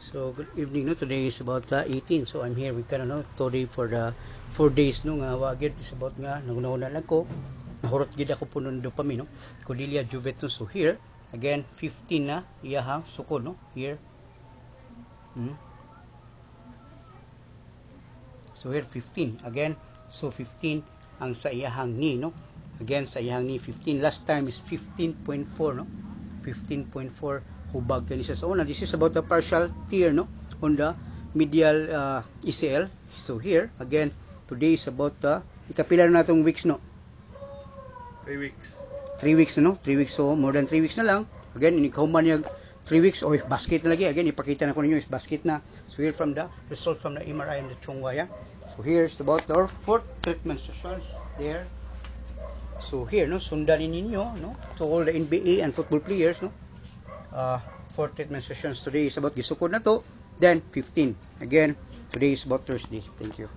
So good evening no. Today is about 18. So I'm here with no today for the 4 days no nga wagid is about nga naguna lang ko. Nahurot gid ako punon dopamine no. Cordelia Juventus. So here again 15 na iyahang sukod no. Here. So here 15 again. So 15 ang sa iyahang ni no. Again sa iyahang ni 15. Last time is 15.4 no. 15.4 hubag kanisa. So now this is about the partial tear no on the medial ECL. So here again today is about the ikapila na natong weeks no. 3 weeks. 3 weeks no. 3 weeks, so more than 3 weeks na lang. Again inikauman niya 3 weeks. Oh, basket na lagi. Again ipakita na ko ninyo is basket na. So here from the result from the MRI and the chungwa ya. So here's about our fourth treatment sessions there. So here no sundan ninyo no to all the NBA and football players no. 4 treatment sessions today is about gisukod na to, then 15 again today is about Thursday. Thank you.